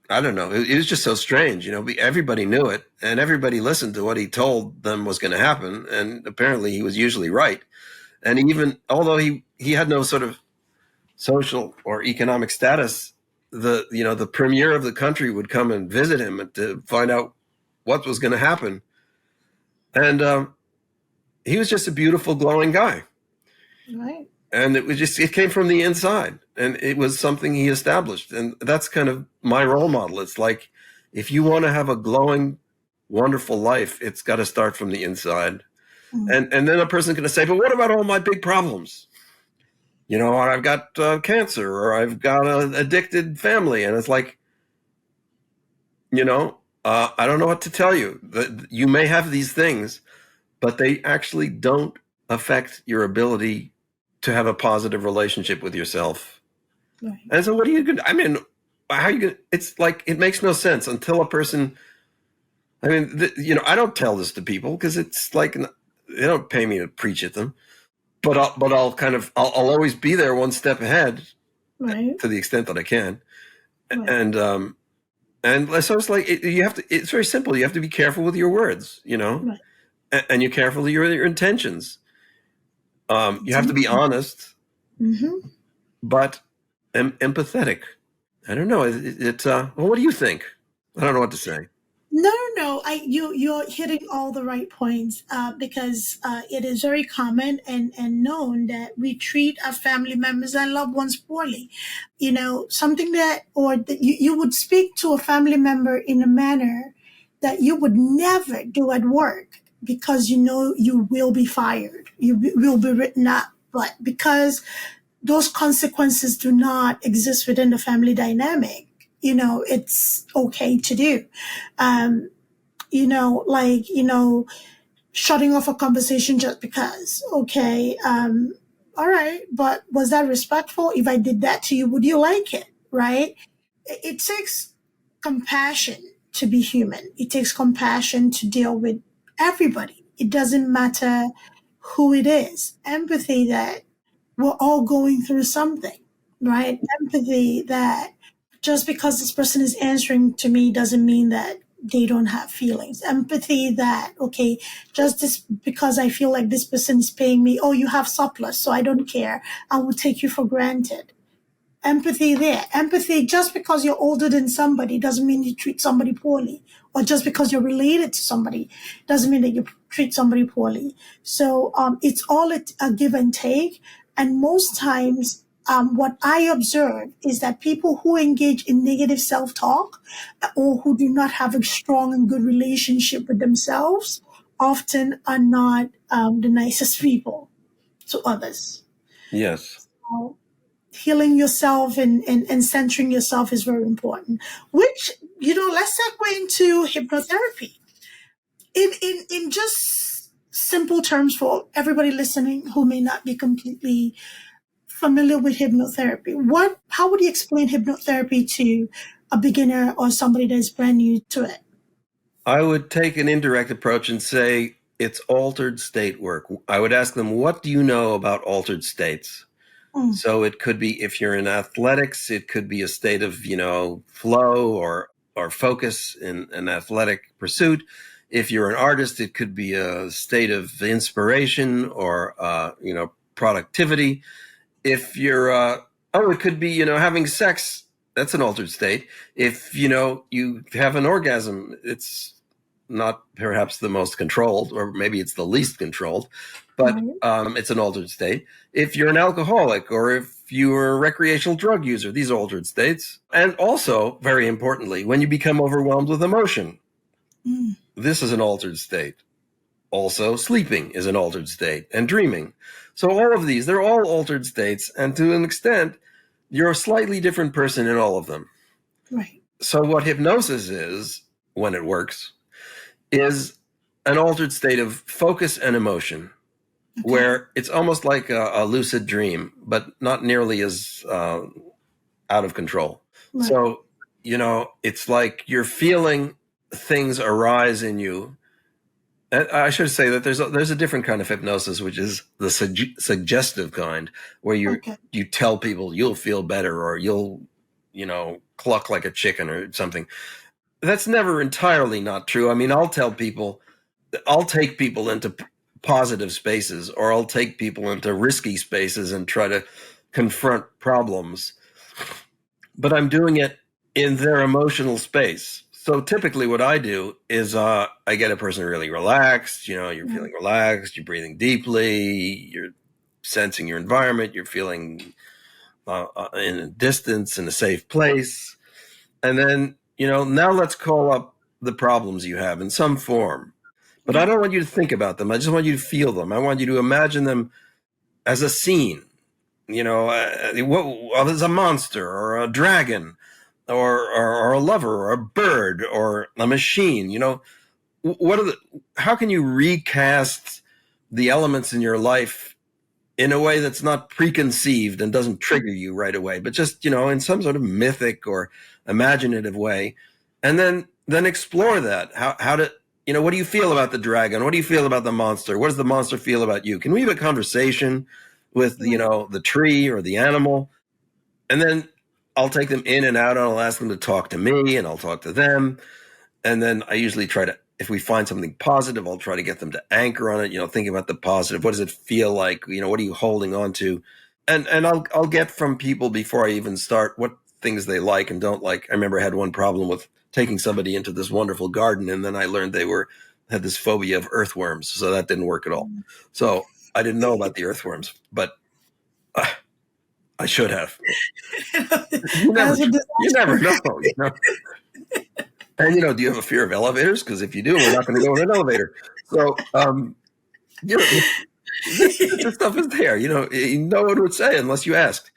I don't know. It was just so strange. Everybody knew it, and everybody listened to what he told them was going to happen. And apparently he was usually right. And even although he had no sort of social or economic status, the premier of the country would come and visit him to find out what was going to happen. And he was just a beautiful, glowing guy. Right. And it came from the inside, and it was something he established. And that's kind of my role model. It's like, if you want to have a glowing, wonderful life, it's got to start from the inside. And then a person's going to say, but what about all my big problems? Or I've got cancer, or I've got an addicted family. And it's like, I don't know what to tell you. You may have these things, but they actually don't affect your ability to have a positive relationship with yourself. Right. And so what are you going to, I mean, how are you going to, it's like, it makes no sense until a person, I mean, I don't tell this to people because it's like, they don't pay me to preach at them, but I'll always be there one step ahead, Right. to the extent that I can. Right. And so it's like, it's very simple. You have to be careful with your words, Right. and you're careful with your intentions. You have to be honest, but empathetic. I don't know. Well, what do you think? I don't know what to say. No. You're hitting all the right points because it is very common and known that we treat our family members and loved ones poorly. Something that you would speak to a family member in a manner that you would never do at work because you will be fired, will be written up, but because those consequences do not exist within the family dynamic, it's okay to do. Shutting off a conversation just because. Okay, all right, but was that respectful? If I did that to you, would you like it? Right? It takes compassion to be human. It takes compassion to deal with everybody. It doesn't matter who it is. Empathy that we're all going through something, right? Empathy that just because this person is answering to me doesn't mean that they don't have feelings. Empathy that, okay, just this because I feel like this person is paying me, oh, you have surplus, so I don't care. I will take you for granted. Empathy there. Empathy, just because you're older than somebody doesn't mean you treat somebody poorly. Or just because you're related to somebody doesn't mean that you treat somebody poorly. So it's all a give and take. And most times, what I observe is that people who engage in negative self-talk or who do not have a strong and good relationship with themselves often are not the nicest people to others. Yes. So, healing yourself and centering yourself is very important, which, let's segue into hypnotherapy. In just simple terms for everybody listening who may not be completely familiar with hypnotherapy, how would you explain hypnotherapy to a beginner or somebody that is brand new to it? I would take an indirect approach and say it's altered state work. I would ask them, what do you know about altered states? So it could be, if you're in athletics, it could be a state of, flow or focus in an athletic pursuit. If you're an artist, it could be a state of inspiration or, productivity. If you're, it could be, having sex. That's an altered state. If, you have an orgasm, it's not perhaps the most controlled, or maybe it's the least controlled, but it's an altered state. If you're an alcoholic, or if you're a recreational drug user, these are altered states. And also, very importantly, when you become overwhelmed with emotion, this is an altered state. Also, sleeping is an altered state, and dreaming. So all of these, they're all altered states, and to an extent, you're a slightly different person in all of them. Right. So what hypnosis is, when it works, is an altered state of focus and emotion, where it's almost like a lucid dream, but not nearly as out of control. Right. So, it's like you're feeling things arise in you. And I should say that there's a different kind of hypnosis, which is the suggestive kind, where you tell people you'll feel better, or you'll, cluck like a chicken or something. That's never entirely not true. I mean, I'll take people into positive spaces, or I'll take people into risky spaces and try to confront problems. But I'm doing it in their emotional space. So typically what I do is I get a person really relaxed. You're feeling relaxed, you're breathing deeply, you're sensing your environment, you're feeling in a distance, in a safe place. And then, now let's call up the problems you have in some form. But I don't want you to think about them. I just want you to feel them. I want you to imagine them as a scene. There's a monster, or a dragon, or a lover, or a bird, or a machine. How can you recast the elements in your life in a way that's not preconceived and doesn't trigger you right away, but just, in some sort of mythic or imaginative way, and then explore that. What do you feel about the dragon? What do you feel about the monster? What does the monster feel about you? Can we have a conversation with, the tree or the animal? And then I'll take them in and out, and I'll ask them to talk to me, and I'll talk to them. And then I usually try to, if we find something positive, I'll try to get them to anchor on it, think about the positive. What does it feel like? What are you holding on to? And I'll get from people, before I even start, what things they like and don't like. I remember I had one problem with taking somebody into this wonderful garden, and then I learned they had this phobia of earthworms. So that didn't work at all. So I didn't know about the earthworms, but I should have. You never know. And, do you have a fear of elevators? Because if you do, we're not going to go in an elevator. So, this stuff is there. No one would say unless you asked.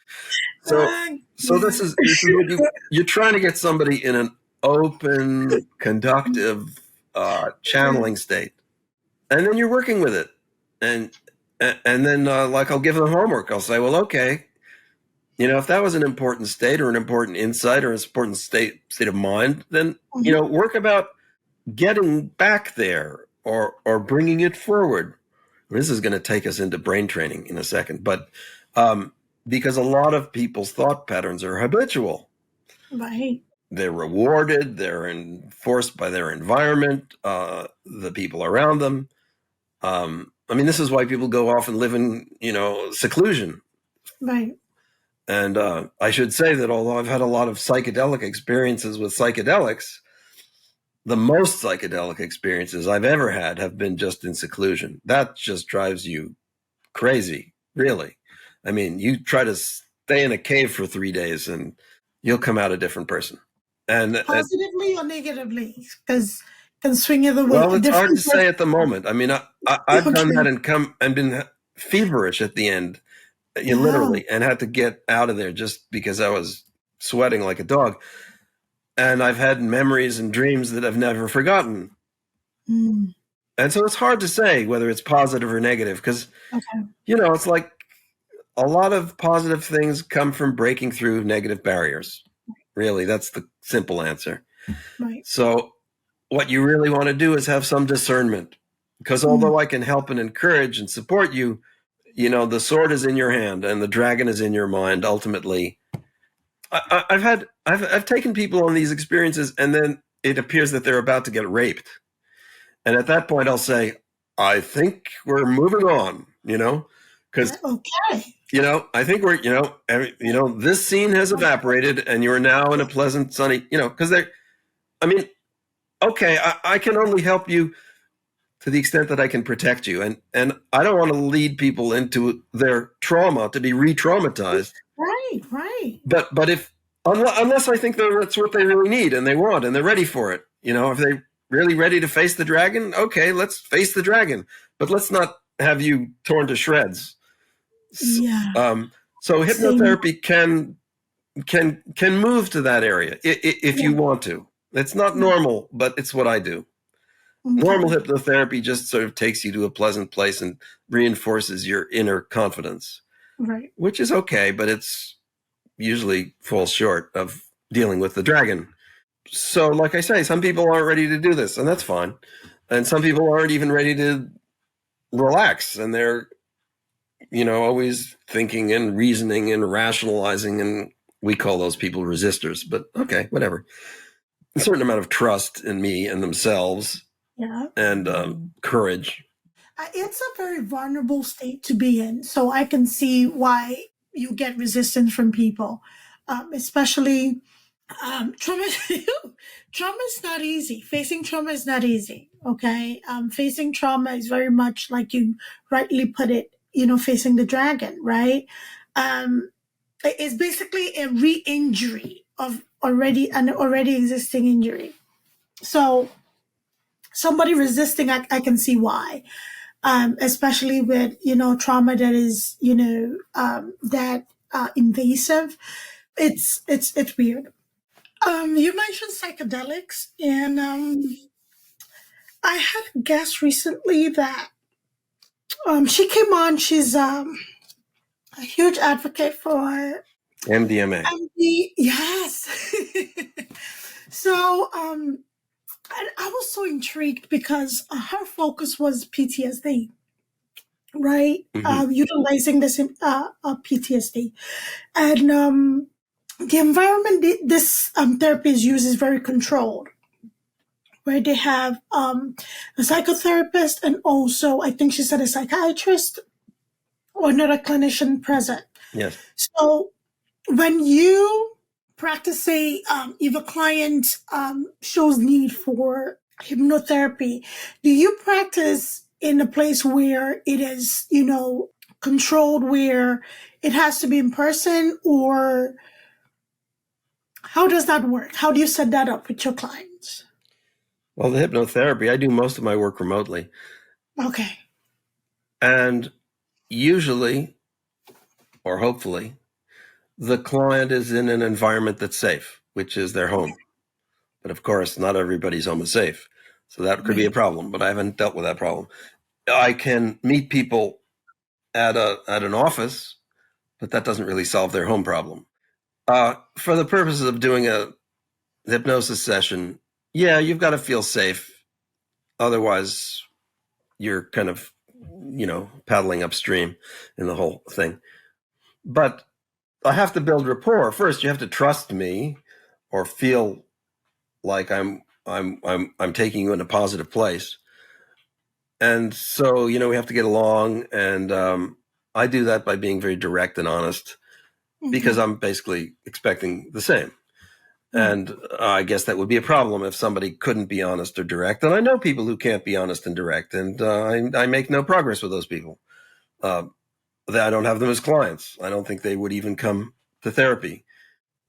So this is what you're trying to get somebody in an open, conductive, channeling state, and then you're working with it, and then I'll give them homework. I'll say, well, okay, if that was an important state, or an important insight, or an important state of mind, then work about getting back there, or bringing it forward. This is going to take us into brain training in a second, but because a lot of people's thought patterns are habitual. Right. They're rewarded. They're enforced by their environment, the people around them. This is why people go off and live in, seclusion. Right. And I should say that although I've had a lot of psychedelic experiences with psychedelics, the most psychedelic experiences I've ever had have been just in seclusion. That just drives you crazy, really. You try to stay in a cave for 3 days and you'll come out a different person. And positively or negatively, because can swing either way. Well, it's hard to say at the moment. I've done that and been feverish at the end, literally, and had to get out of there just because I was sweating like a dog. And I've had memories and dreams that I've never forgotten. And so it's hard to say whether it's positive or negative, because, it's like a lot of positive things come from breaking through negative barriers. Really, that's the simple answer. Right. So what you really want to do is have some discernment, because although I can help and encourage and support you, the sword is in your hand and the dragon is in your mind. Ultimately, I've taken people on these experiences, and then it appears that they're about to get raped. And at that point, I'll say, I think we're moving on, because, Okay. I think we're, this scene has evaporated and you're now in a pleasant, sunny, because okay, I can only help you to the extent that I can protect you. And I don't want to lead people into their trauma to be re-traumatized. Right. But unless I think that's what they really need and they want and they're ready for it, if they really ready to face the dragon, okay, let's face the dragon. But let's not have you torn to shreds. Yeah. So hypnotherapy can move to that area if you want to. It's not normal, but it's what I do. Okay. Normal hypnotherapy just sort of takes you to a pleasant place and reinforces your inner confidence. Right. Which is okay, but it's usually falls short of dealing with the dragon. So, like I say, some people aren't ready to do this, and that's fine. And some people aren't even ready to relax, and they're, always thinking and reasoning and rationalizing, and we call those people resistors. But okay, whatever. A certain amount of trust in me and themselves. Yeah. And courage. It's a very vulnerable state to be in, so I can see why you get resistance from people, especially trauma. Trauma is not easy. Facing trauma is not easy. Okay, facing trauma is very much like you rightly put it. Facing the dragon, right? It's basically a re-injury of an already existing injury. So somebody resisting, I can see why. Especially with trauma that is that invasive. It's weird. You mentioned psychedelics, and I had a guest recently that she came on. She's a huge advocate for MDMA. Yes. So I was so intrigued because her focus was PTSD, right? Mm-hmm. Utilizing this PTSD. And the environment this therapy is used is very controlled, where they have a psychotherapist and also, I think she said, a psychiatrist or another clinician present. Yes. So when you practice, say, if a client shows need for hypnotherapy, do you practice in a place where it is, controlled, where it has to be in person, or how does that work? How do you set that up with your clients? Well, the hypnotherapy, I do most of my work remotely. Okay. And usually, or hopefully, the client is in an environment that's safe, which is their home. But of course, not everybody's home is safe. So that could be a problem, but I haven't dealt with that problem. I can meet people at an office, but that doesn't really solve their home problem. For the purposes of doing a hypnosis session, yeah, you've got to feel safe. Otherwise, you're kind of, paddling upstream in the whole thing. But I have to build rapport. First, you have to trust me or feel like I'm taking you in a positive place. And so, we have to get along. And I do that by being very direct and honest, because I'm basically expecting the same. And I guess that would be a problem if somebody couldn't be honest or direct. And I know people who can't be honest and direct, and I make no progress with those people. I don't have them as clients. I don't think they would even come to therapy,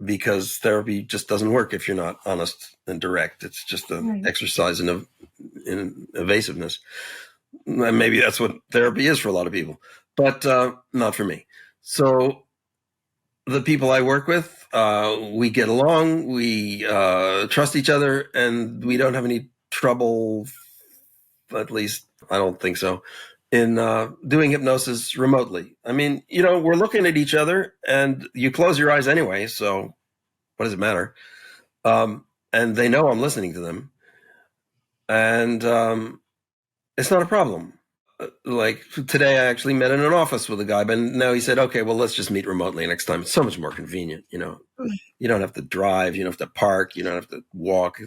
because therapy just doesn't work if you're not honest and direct. It's just an exercise in evasiveness. And maybe that's what therapy is for a lot of people, but not for me. So the people I work with, we get along, we trust each other, and we don't have any trouble, at least I don't think so, in doing hypnosis remotely. I mean, we're looking at each other, and you close your eyes anyway, so what does it matter? And they know I'm listening to them, and it's not a problem. Like today, I actually met in an office with a guy, but now he said, okay, well, let's just meet remotely next time. It's so much more convenient, You don't have to drive, you don't have to park, you don't have to walk.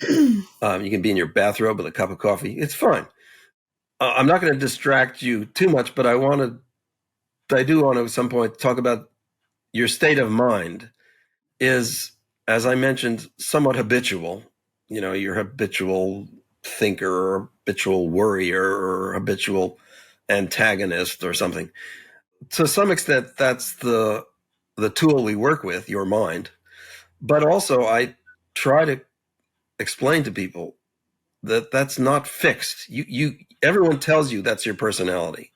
You can be in your bathrobe with a cup of coffee. It's fine. I'm not going to distract you too much, but I do want to at some point talk about your state of mind is, as I mentioned, somewhat habitual. You're habitual thinker or habitual worrier or habitual antagonist or something. To some extent, that's the tool we work with, your mind. But also, I try to explain to people that that's not fixed. Everyone tells you that's your personality,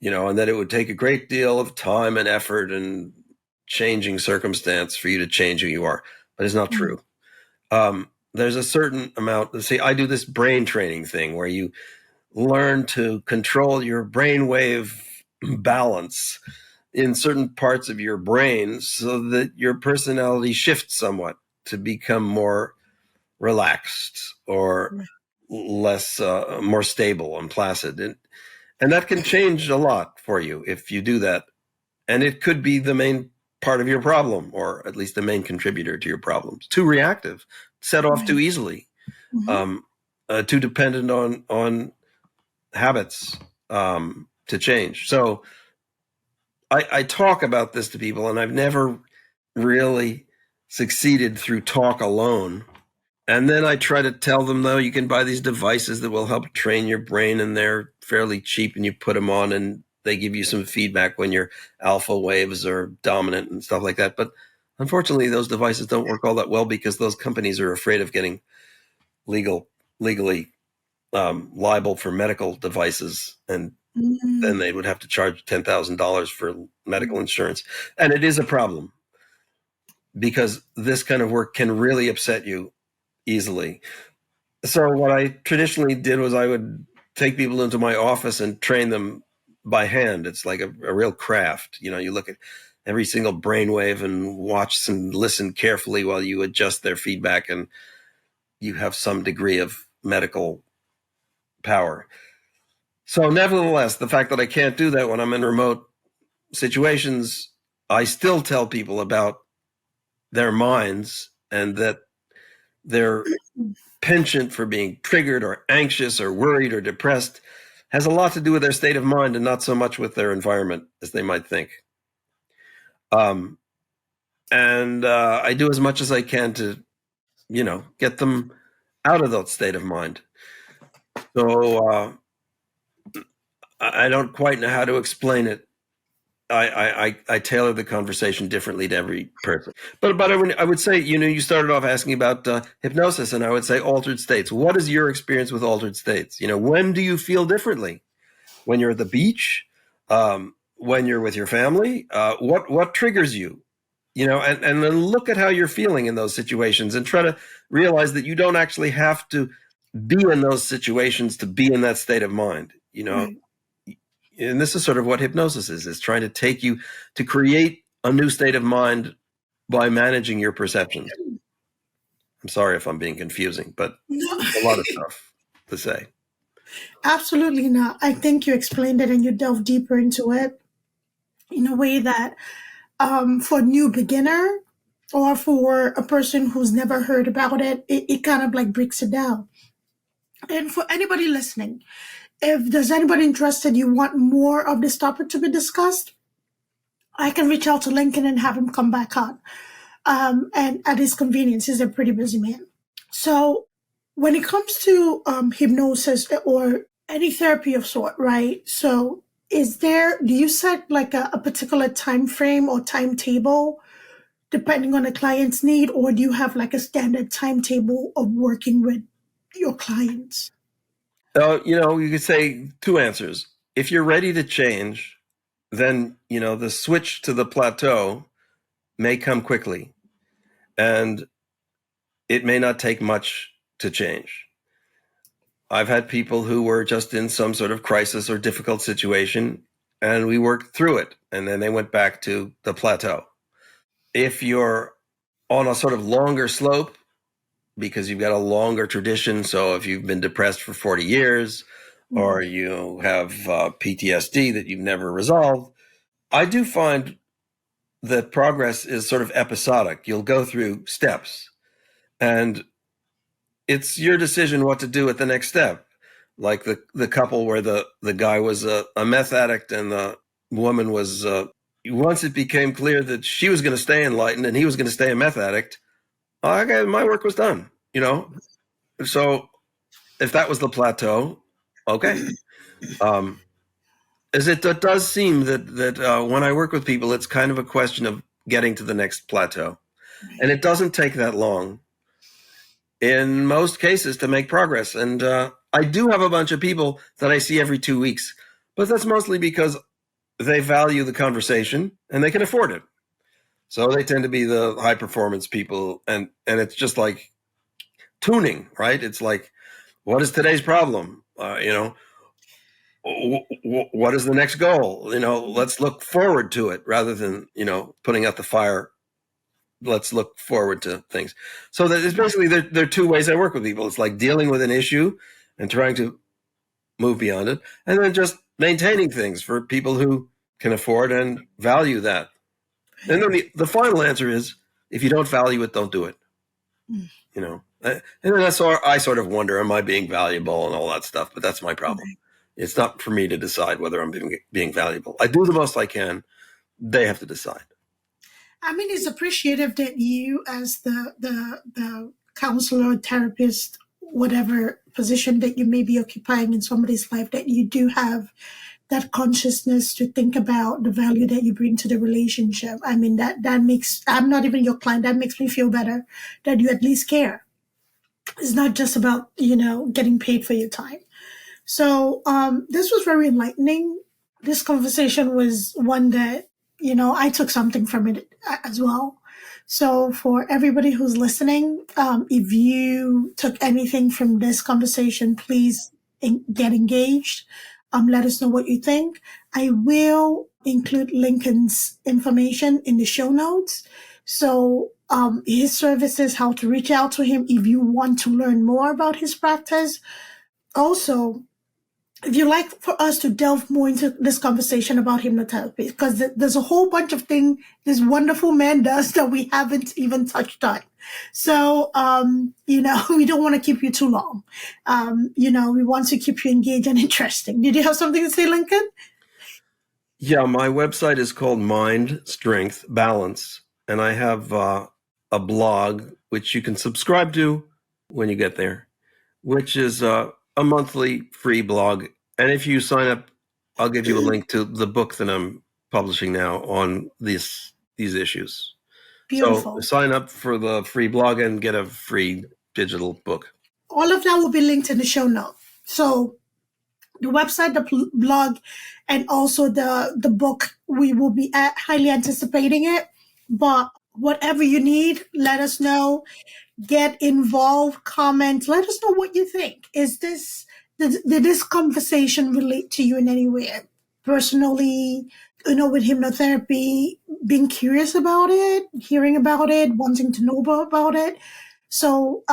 and that it would take a great deal of time and effort and changing circumstance for you to change who you are. But it's not true. There's a certain amount. See, I do this brain training thing where you learn to control your brainwave balance in certain parts of your brain so that your personality shifts somewhat to become more relaxed or less, more stable and placid. And that can change a lot for you if you do that. And it could be the main part of your problem, or at least the main contributor to your problems. Too reactive, set off too easily, too dependent on habits to change. So I talk about this to people, and I've never really succeeded through talk alone. And then I try to tell them, though, you can buy these devices that will help train your brain, and they're fairly cheap, and you put them on and they give you some feedback when your alpha waves are dominant and stuff like that. But unfortunately, those devices don't work all that well because those companies are afraid of getting legally liable for medical devices, and then they would have to charge $10,000 for medical insurance. And it is a problem because this kind of work can really upset you easily. So what I traditionally did was I would take people into my office and train them by hand. It's like a real craft. You look at every single brainwave and watch and listen carefully while you adjust their feedback, and you have some degree of medical power. So nevertheless, the fact that I can't do that when I'm in remote situations, I still tell people about their minds and that their penchant for being triggered or anxious or worried or depressed has a lot to do with their state of mind and not so much with their environment as they might think. And I do as much as I can to, get them out of that state of mind. So I don't quite know how to explain it. I tailor the conversation differently to every person. But I would say, you started off asking about hypnosis, and I would say altered states. What is your experience with altered states? When do you feel differently? When you're at the beach? When you're with your family? What triggers you? And then look at how you're feeling in those situations and try to realize that you don't actually have to be in those situations to be in that state of mind. Right. And this is sort of what hypnosis is trying to take you to create a new state of mind by managing your perceptions. I'm sorry if I'm being confusing, but a lot of stuff to say. Absolutely not. I think you explained it and you delved deeper into it in a way that for a new beginner or for a person who's never heard about it kind of like breaks it down. And for anybody listening, if there's anybody interested, you want more of this topic to be discussed, I can reach out to Lincoln and have him come back on. And at his convenience, he's a pretty busy man. So when it comes to hypnosis or any therapy of sort, right? So do you set like a particular time frame or timetable depending on the client's need, or do you have like a standard timetable of working with your clients? You could say two answers. If you're ready to change, then, the switch to the plateau may come quickly, and it may not take much to change. I've had people who were just in some sort of crisis or difficult situation, and we worked through it, and then they went back to the plateau. If you're on a sort of longer slope, because you've got a longer tradition, so if you've been depressed for 40 years, or you have PTSD that you've never resolved, I do find that progress is sort of episodic. You'll go through steps, and it's your decision what to do at the next step. Like the couple where the guy was a meth addict and the woman was, once it became clear that she was going to stay enlightened and he was going to stay a meth addict, okay, my work was done, So if that was the plateau, okay. As it does seem that when I work with people, it's kind of a question of getting to the next plateau. And it doesn't take that long in most cases to make progress. And I do have a bunch of people that I see every 2 weeks, but that's mostly because they value the conversation and they can afford it. So they tend to be the high performance people. And it's just like tuning, right? It's like, what is today's problem? What is the next goal? Let's look forward to it rather than, putting out the fire. Let's look forward to things. So that it's basically, there are two ways I work with people. It's like dealing with an issue and trying to move beyond it, and then just maintaining things for people who can afford and value that. And then the final answer is, if you don't value it, don't do it. And then I sort of wonder, am I being valuable and all that stuff? But that's my problem. It's not for me to decide whether I'm being valuable. I do the most I can. They have to decide. I mean, it's appreciative that you, as the counselor, therapist, whatever position that you may be occupying in somebody's life, that you do have that consciousness to think about the value that you bring to the relationship. I mean, that makes, I'm not even your client, that makes me feel better that you at least care. It's not just about, getting paid for your time. So this was very enlightening. This conversation was one that, I took something from it as well. So for everybody who's listening, if you took anything from this conversation, please get engaged. Let us know what you think. I will include Lincoln's information in the show notes. So his services, how to reach out to him if you want to learn more about his practice. Also, if you'd like for us to delve more into this conversation about hypnotherapy, because there's a whole bunch of things this wonderful man does that we haven't even touched on. So, we don't want to keep you too long. We want to keep you engaged and interesting. Did you have something to say, Lincoln? Yeah, my website is called Mind, Strength, Balance. And I have a blog, which you can subscribe to when you get there, which is a monthly free blog. And if you sign up, I'll give you a link to the book that I'm publishing now on these issues. Beautiful. So sign up for the free blog and get a free digital book. All of that will be linked in the show notes. So the website, the blog, and also the book, we will be highly anticipating it. But whatever you need, let us know. Get involved, comment, let us know what you think. Did this conversation relate to you in any way? Personally, with hypnotherapy, being curious about it, hearing about it, wanting to know about it. So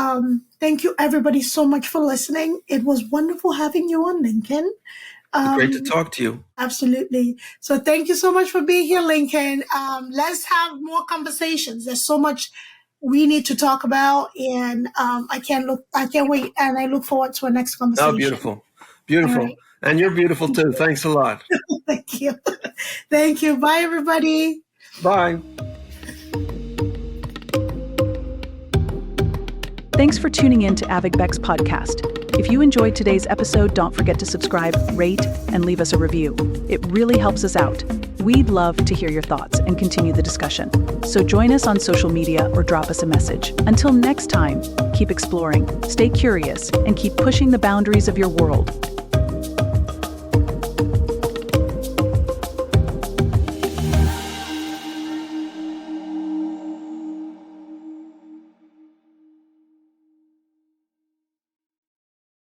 thank you everybody so much for listening. It was wonderful having you on, Lincoln. Great to talk to you. Absolutely. So thank you so much for being here, Lincoln. Let's have more conversations. There's so much we need to talk about, and I can't wait, and I look forward to our next conversation. Oh, beautiful. Right. And you're beautiful too. Thanks a lot. Thank you. Thank you. Bye, everybody. Bye. Thanks for tuning in to Abeg's podcast. If you enjoyed today's episode, don't forget to subscribe, rate, and leave us a review. It really helps us out. We'd love to hear your thoughts and continue the discussion. So join us on social media or drop us a message. Until next time, keep exploring, stay curious, and keep pushing the boundaries of your world.